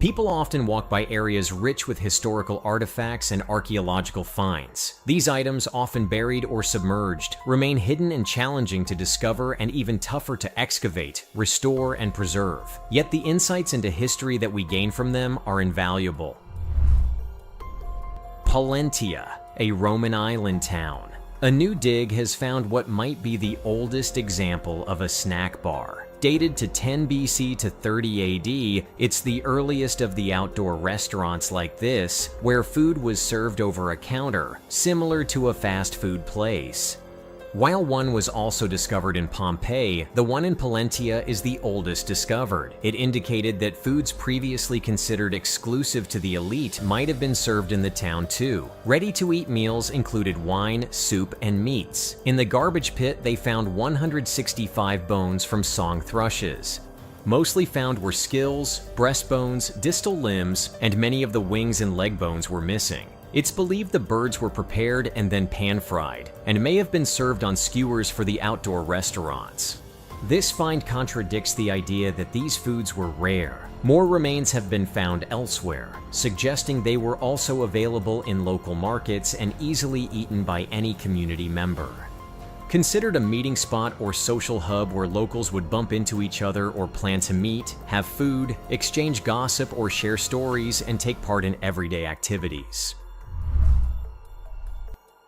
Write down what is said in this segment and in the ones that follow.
People often walk by areas rich with historical artifacts and archaeological finds. These items, often buried or submerged, remain hidden and challenging to discover and even tougher to excavate, restore, and preserve. Yet the insights into history that we gain from them are invaluable. Pollentia, a Roman island town. A new dig has found what might be the oldest example of a snack bar. Dated to 10 BC to 30 AD, it's the earliest of the outdoor restaurants like this, where food was served over a counter, similar to a fast food place. While one was also discovered in Pompeii, the one in Pollentia is the oldest discovered. It indicated that foods previously considered exclusive to the elite might have been served in the town too. Ready-to-eat meals included wine, soup, and meats. In the garbage pit, they found 165 bones from song thrushes. Mostly found were skills, breastbones, distal limbs, and many of the wings and leg bones were missing. It's believed the birds were prepared and then pan-fried, and may have been served on skewers for the outdoor restaurants. This find contradicts the idea that these foods were rare. More remains have been found elsewhere, suggesting they were also available in local markets and easily eaten by any community member. Considered a meeting spot or social hub where locals would bump into each other or plan to meet, have food, exchange gossip, or share stories, and take part in everyday activities.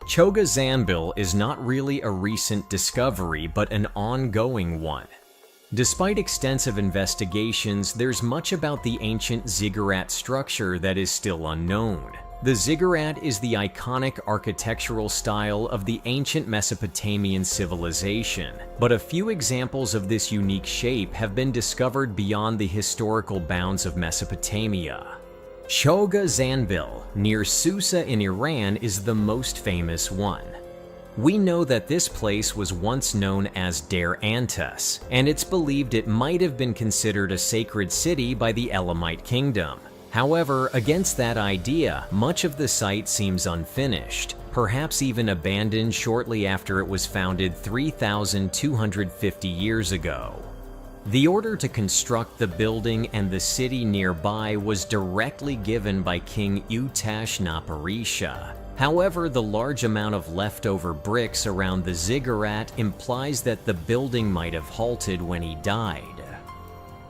Choga is not really a recent discovery, but an ongoing one. Despite extensive investigations, there's much about the ancient ziggurat structure that is still unknown. The ziggurat is the iconic architectural style of the ancient Mesopotamian civilization, but a few examples of this unique shape have been discovered beyond the historical bounds of Mesopotamia. Choga Zanbil, near Susa in Iran, is the most famous one. We know that this place was once known as Der Antas, and it's believed it might have been considered a sacred city by the Elamite kingdom. However, against that idea, much of the site seems unfinished, perhaps even abandoned shortly after it was founded 3,250 years ago. The order to construct the building and the city nearby was directly given by King Utash-Naparisha. However, the large amount of leftover bricks around the ziggurat implies that the building might have halted when he died.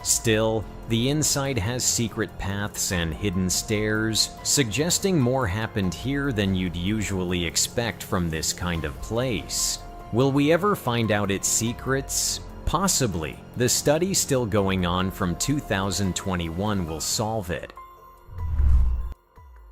Still, the inside has secret paths and hidden stairs, suggesting more happened here than you'd usually expect from this kind of place. Will we ever find out its secrets? Possibly. The study still going on from 2021 will solve it.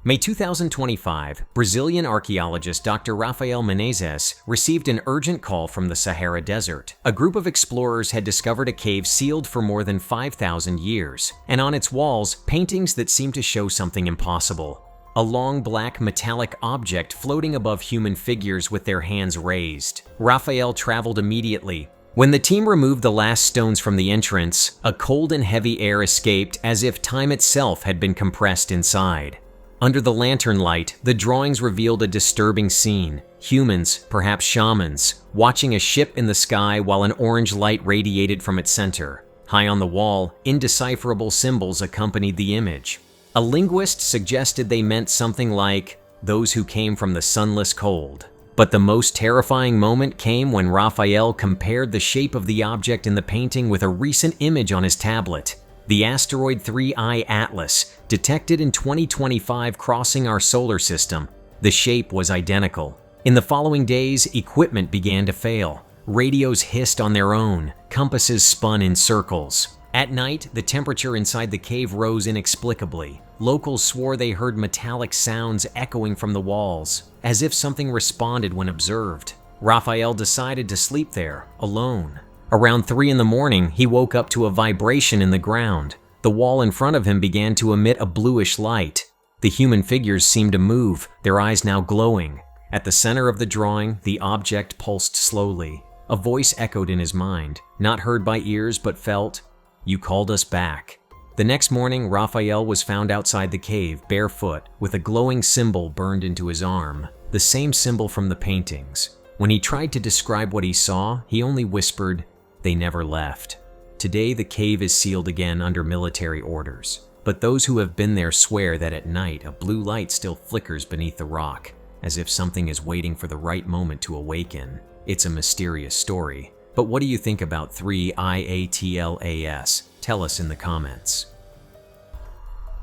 May 2025, Brazilian archaeologist Dr. Rafael Menezes received an urgent call from the Sahara Desert. A group of explorers had discovered a cave sealed for more than 5,000 years, and on its walls, paintings that seemed to show something impossible. A long black metallic object floating above human figures with their hands raised. Rafael traveled immediately. When the team removed the last stones from the entrance, a cold and heavy air escaped as if time itself had been compressed inside. Under the lantern light, the drawings revealed a disturbing scene. Humans, perhaps shamans, watching a ship in the sky while an orange light radiated from its center. High on the wall, indecipherable symbols accompanied the image. A linguist suggested they meant something like, "those who came from the sunless cold." But the most terrifying moment came when Raphael compared the shape of the object in the painting with a recent image on his tablet. The asteroid 3I Atlas, detected in 2025 crossing our solar system. The shape was identical. In the following days, equipment began to fail. Radios hissed on their own. Compasses spun in circles. At night, the temperature inside the cave rose inexplicably. Locals swore they heard metallic sounds echoing from the walls, as if something responded when observed. Raphael decided to sleep there, alone. Around 3 in the morning, he woke up to a vibration in the ground. The wall in front of him began to emit a bluish light. The human figures seemed to move, their eyes now glowing. At the center of the drawing, the object pulsed slowly. A voice echoed in his mind, not heard by ears but felt, "You called us back." The next morning, Raphael was found outside the cave, barefoot, with a glowing symbol burned into his arm, the same symbol from the paintings. When he tried to describe what he saw, he only whispered, "They never left." Today, the cave is sealed again under military orders. but those who have been there swear that at night a blue light still flickers beneath the rock, as if something is waiting for the right moment to awaken. It's a mysterious story. But what do you think about 3IATLAS? Tell us in the comments.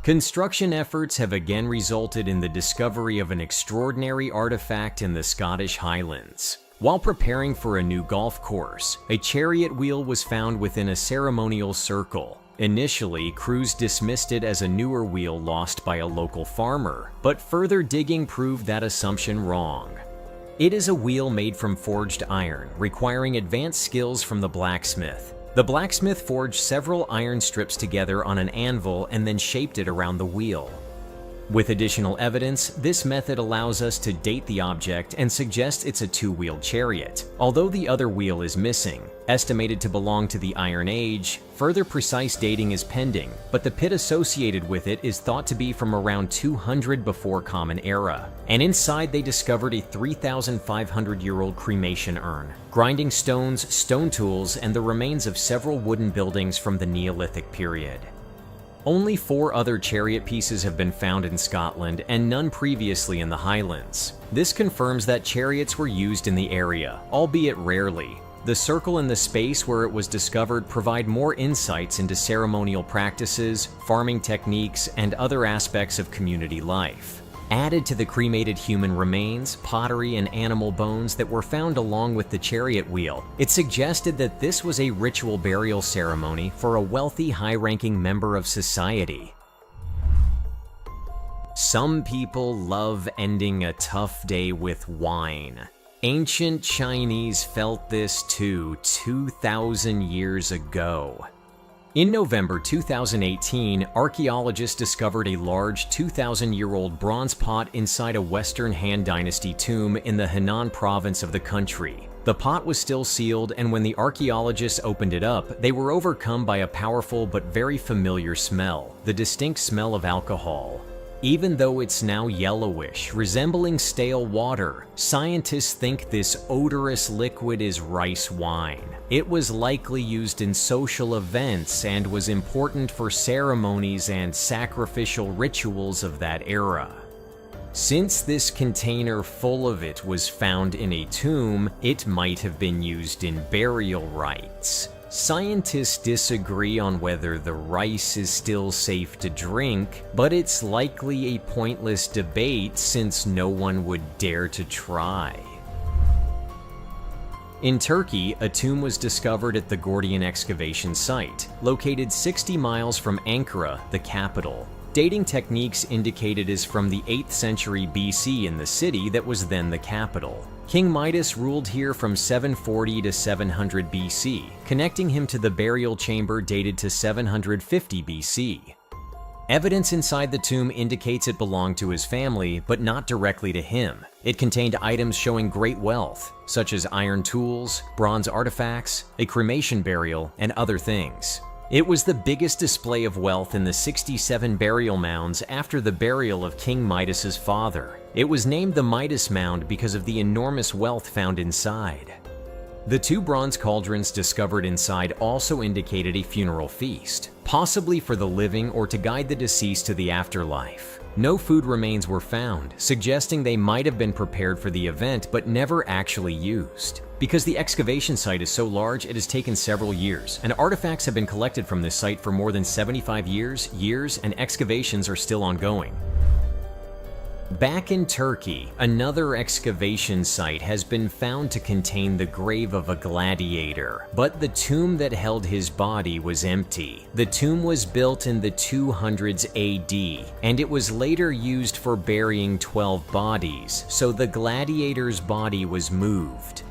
Construction efforts have again resulted in the discovery of an extraordinary artifact in the Scottish Highlands. While preparing for a new golf course, a chariot wheel was found within a ceremonial circle. Initially, crews dismissed it as a newer wheel lost by a local farmer, but further digging proved that assumption wrong. It is a wheel made from forged iron, requiring advanced skills from the blacksmith. The blacksmith forged several iron strips together on an anvil and then shaped it around the wheel. With additional evidence, this method allows us to date the object and suggests it's a two-wheeled chariot, although the other wheel is missing. Estimated to belong to the Iron Age, further precise dating is pending, but the pit associated with it is thought to be from around 200 before Common Era. And inside they discovered a 3,500-year-old cremation urn, grinding stones, stone tools, and the remains of several wooden buildings from the Neolithic period. Only 4 other chariot pieces have been found in Scotland and none previously in the Highlands. This confirms that chariots were used in the area, albeit rarely. The circle and the space where it was discovered provide more insights into ceremonial practices, farming techniques, and other aspects of community life. Added to the cremated human remains, pottery, and animal bones that were found along with the chariot wheel, it suggested that this was a ritual burial ceremony for a wealthy, high-ranking member of society. Some people love ending a tough day with wine. Ancient Chinese felt this too 2,000 years ago. In November 2018, archaeologists discovered a large 2,000-year-old bronze pot inside a Western Han Dynasty tomb in the Henan province of the country. The pot was still sealed, and when the archaeologists opened it up, they were overcome by a powerful but very familiar smell, the distinct smell of alcohol. Even though it's now yellowish, resembling stale water, scientists think this odorous liquid is rice wine. It was likely used in social events and was important for ceremonies and sacrificial rituals of that era. Since this container full of it was found in a tomb, it might have been used in burial rites. Scientists disagree on whether the rice is still safe to drink, but it's likely a pointless debate since no one would dare to try. In Turkey, a tomb was discovered at the Gordian excavation site, located 60 miles from Ankara, the capital. Dating techniques indicate it is from the 8th century BC in the city that was then the capital. King Midas ruled here from 740 to 700 BC, connecting him to the burial chamber dated to 750 BC. Evidence inside the tomb indicates it belonged to his family, but not directly to him. It contained items showing great wealth, such as iron tools, bronze artifacts, a cremation burial, and other things. It was the biggest display of wealth in the 67 burial mounds after the burial of King Midas's father. It was named the Midas Mound because of the enormous wealth found inside. The 2 bronze cauldrons discovered inside also indicated a funeral feast, possibly for the living or to guide the deceased to the afterlife. No food remains were found, suggesting they might have been prepared for the event but never actually used. Because the excavation site is so large, it has taken several years, and artifacts have been collected from this site for more than 75 years, and excavations are still ongoing. Back in Turkey, another excavation site has been found to contain the grave of a gladiator, but the tomb that held his body was empty. The tomb was built in the 200s AD, and it was later used for burying 12 bodies, so the gladiator's body was moved.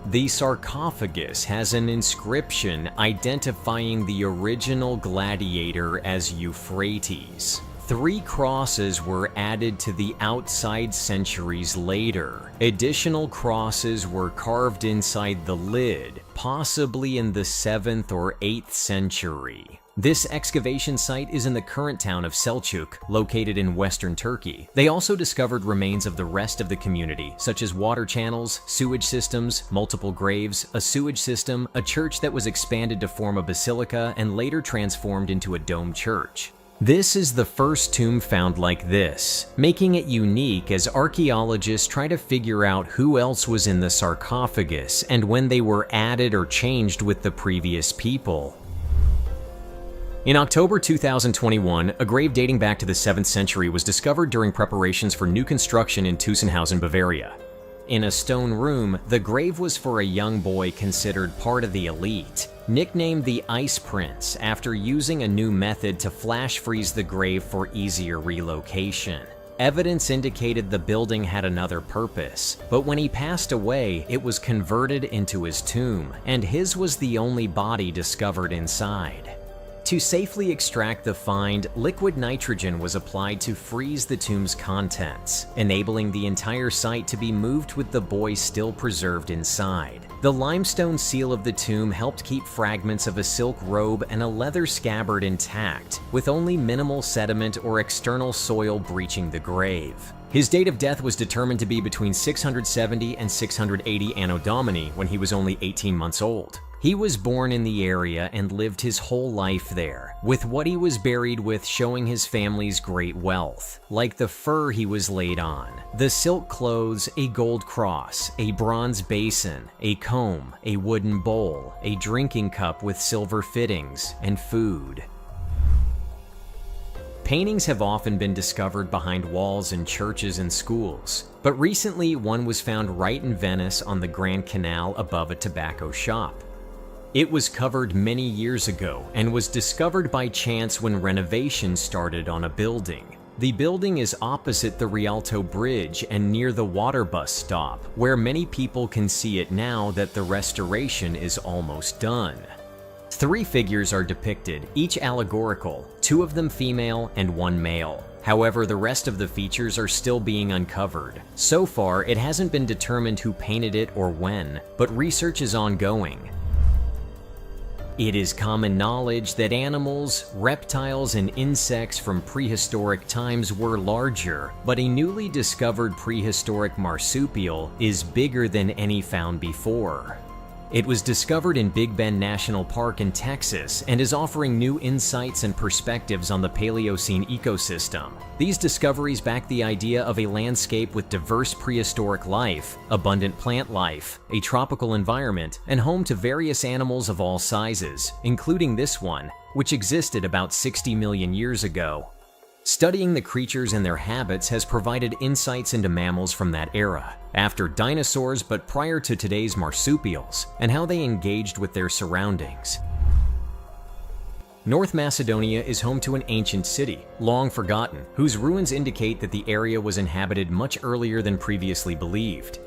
The sarcophagus has an inscription identifying the original gladiator as Euphrates. 3 crosses were added to the outside centuries later. Additional crosses were carved inside the lid, possibly in the 7th or 8th century. This excavation site is in the current town of Selçuk, located in western Turkey. They also discovered remains of the rest of the community, such as water channels, sewage systems, multiple graves, a sewage system, a church that was expanded to form a basilica and later transformed into a dome church. This is the first tomb found like this, making it unique as archaeologists try to figure out who else was in the sarcophagus and when they were added or changed with the previous people. In October 2021, a grave dating back to the 7th century was discovered during preparations for new construction in Tussenhausen, Bavaria. In a stone room, the grave was for a young boy considered part of the elite, nicknamed the Ice Prince after using a new method to flash freeze the grave for easier relocation. Evidence indicated the building had another purpose, but when he passed away, it was converted into his tomb, and his was the only body discovered inside. To safely extract the find, liquid nitrogen was applied to freeze the tomb's contents, enabling the entire site to be moved with the boy still preserved inside. The limestone seal of the tomb helped keep fragments of a silk robe and a leather scabbard intact, with only minimal sediment or external soil breaching the grave. His date of death was determined to be between 670 and 680 Anno Domini when he was only 18 months old. He was born in the area and lived his whole life there, with what he was buried with showing his family's great wealth, like the fur he was laid on, the silk clothes, a gold cross, a bronze basin, a comb, a wooden bowl, a drinking cup with silver fittings, and food. Paintings have often been discovered behind walls in churches and schools, but recently one was found right in Venice on the Grand Canal above a tobacco shop. It was covered many years ago and was discovered by chance when renovation started on a building. The building is opposite the Rialto Bridge and near the water bus stop, where many people can see it now that the restoration is almost done. 3 figures are depicted, each allegorical, 2 of them female and 1 male. However, the rest of the features are still being uncovered. So far, it hasn't been determined who painted it or when, but research is ongoing. It is common knowledge that animals, reptiles, and insects from prehistoric times were larger, but a newly discovered prehistoric marsupial is bigger than any found before. It was discovered in Big Bend National Park in Texas and is offering new insights and perspectives on the Paleocene ecosystem. These discoveries back the idea of a landscape with diverse prehistoric life, abundant plant life, a tropical environment, and home to various animals of all sizes, including this one, which existed about 60 million years ago. Studying the creatures and their habits has provided insights into mammals from that era, after dinosaurs but prior to today's marsupials, and how they engaged with their surroundings. North Macedonia is home to an ancient city, long forgotten, whose ruins indicate that the area was inhabited much earlier than previously believed.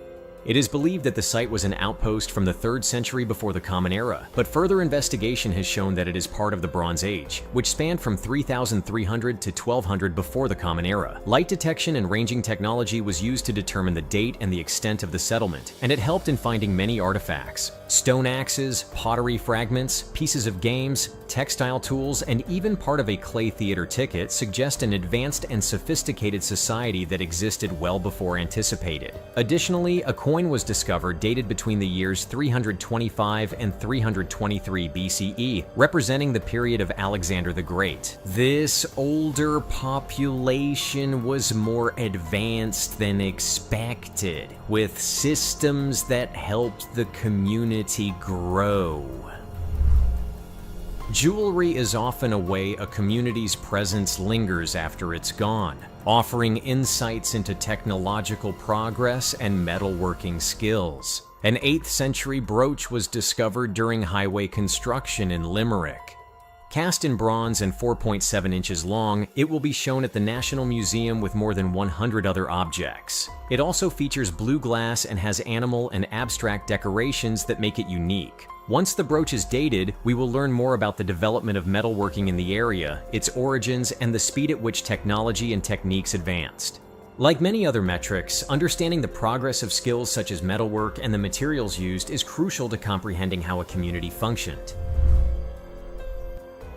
It is believed that the site was an outpost from the 3rd century before the Common Era, but further investigation has shown that it is part of the Bronze Age, which spanned from 3300 to 1200 before the Common Era. Light detection and ranging technology was used to determine the date and the extent of the settlement, and it helped in finding many artifacts. Stone axes, pottery fragments, pieces of games, textile tools, and even part of a clay theater ticket suggest an advanced and sophisticated society that existed well before anticipated. Additionally, a coin was discovered dated between the years 325 and 323 BCE, representing the period of Alexander the Great. This older population was more advanced than expected, with systems that helped the community grow. Jewelry is often a way a community's presence lingers after it's gone, offering insights into technological progress and metalworking skills. An 8th century brooch was discovered during highway construction in Limerick. Cast in bronze and 4.7 inches long, it will be shown at the National Museum with more than 100 other objects. It also features blue glass and has animal and abstract decorations that make it unique. Once the brooch is dated, we will learn more about the development of metalworking in the area, its origins, and the speed at which technology and techniques advanced. Like many other metrics, understanding the progress of skills such as metalwork and the materials used is crucial to comprehending how a community functioned.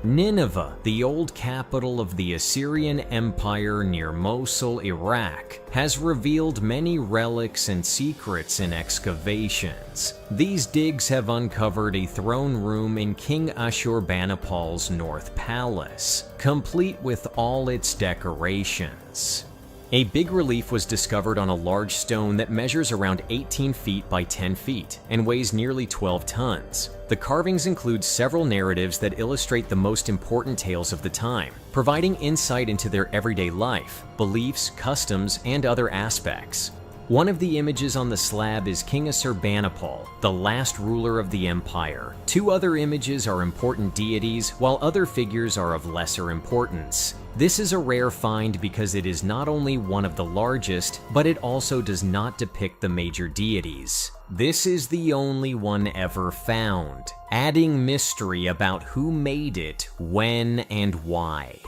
Nineveh, the old capital of the Assyrian Empire near Mosul, Iraq, has revealed many relics and secrets in excavations. These digs have uncovered a throne room in King Ashurbanipal's North Palace, complete with all its decorations. A big relief was discovered on a large stone that measures around 18 feet by 10 feet and weighs nearly 12 tons. The carvings include several narratives that illustrate the most important tales of the time, providing insight into their everyday life, beliefs, customs, and other aspects. One of the images on the slab is King Ashurbanipal, the last ruler of the empire. Two other images are important deities, while other figures are of lesser importance. This is a rare find because it is not only one of the largest, but it also does not depict the major deities. This is the only one ever found, adding mystery about who made it, when, and why.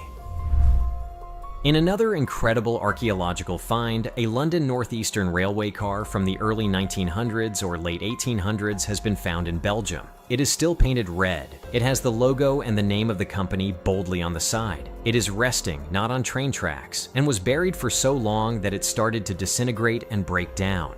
In another incredible archaeological find, a London Northeastern Railway car from the early 1900s or late 1800s has been found in Belgium. It is still painted red. It has the logo and the name of the company boldly on the side. It is resting, not on train tracks, and was buried for so long that it started to disintegrate and break down.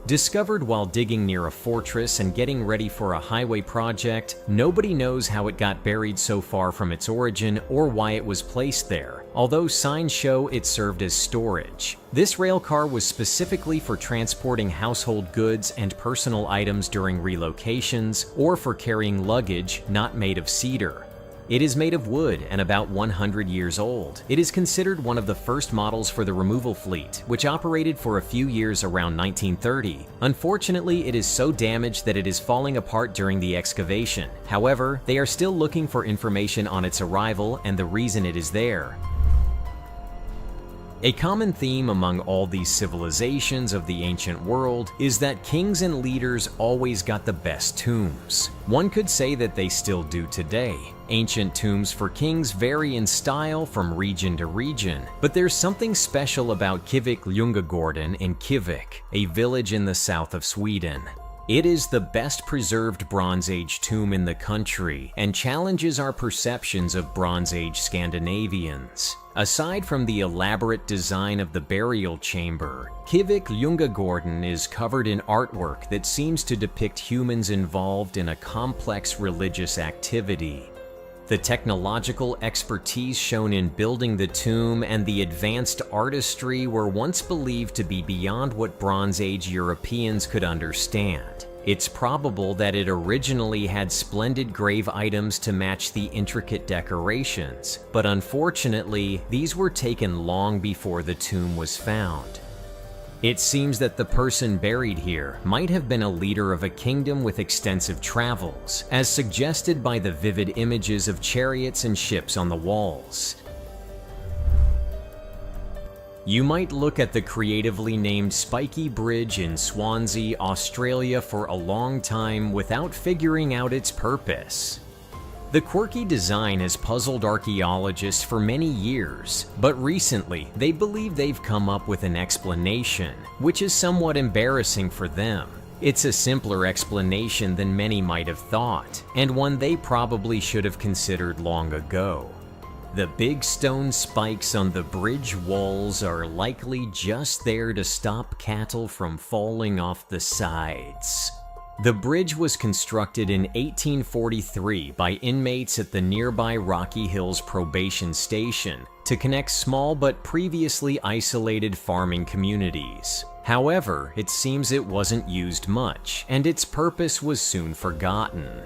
Discovered while digging near a fortress and getting ready for a highway project, nobody knows how it got buried so far from its origin or why it was placed there, although signs show it served as storage. This rail car was specifically for transporting household goods and personal items during relocations or for carrying luggage not made of cedar. It is made of wood and about 100 years old. It is considered one of the first models for the removal fleet, which operated for a few years around 1930. Unfortunately, it is so damaged that it is falling apart during the excavation. However, they are still looking for information on its arrival and the reason it is there. A common theme among all these civilizations of the ancient world is that kings and leaders always got the best tombs. One could say that they still do today. Ancient tombs for kings vary in style from region to region, but there's something special about Kivik Ljungagården in Kivik, a village in the south of Sweden. It is the best preserved Bronze Age tomb in the country and challenges our perceptions of Bronze Age Scandinavians. Aside from the elaborate design of the burial chamber, Kivik Ljungagården is covered in artwork that seems to depict humans involved in a complex religious activity. The technological expertise shown in building the tomb and the advanced artistry were once believed to be beyond what Bronze Age Europeans could understand. It's probable that it originally had splendid grave items to match the intricate decorations, but unfortunately, these were taken long before the tomb was found. It seems that the person buried here might have been a leader of a kingdom with extensive travels, as suggested by the vivid images of chariots and ships on the walls. You might look at the creatively named Spiky Bridge in Swansea, Australia for a long time without figuring out its purpose. The quirky design has puzzled archaeologists for many years, but recently they believe they've come up with an explanation, which is somewhat embarrassing for them. It's a simpler explanation than many might have thought, and one they probably should have considered long ago. The big stone spikes on the bridge walls are likely just there to stop cattle from falling off the sides. The bridge was constructed in 1843 by inmates at the nearby Rocky Hills Probation Station to connect small but previously isolated farming communities. However, it seems it wasn't used much, and its purpose was soon forgotten.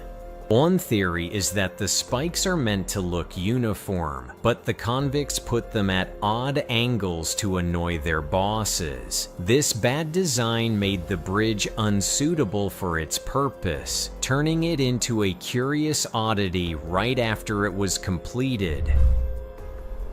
One theory is that the spikes are meant to look uniform, but the convicts put them at odd angles to annoy their bosses. This bad design made the bridge unsuitable for its purpose, turning it into a curious oddity right after it was completed.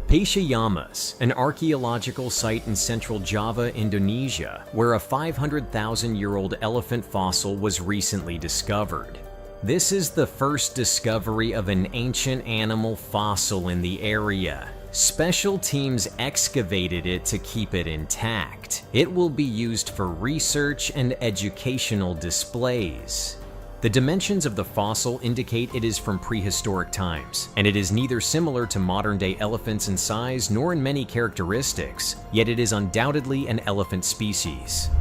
Pasayamas, an archaeological site in central Java, Indonesia, where a 500,000-year-old elephant fossil was recently discovered. This is the first discovery of an ancient animal fossil in the area. Special teams excavated it to keep it intact. It will be used for research and educational displays. The dimensions of the fossil indicate it is from prehistoric times, and it is neither similar to modern-day elephants in size nor in many characteristics, yet it is undoubtedly an elephant species.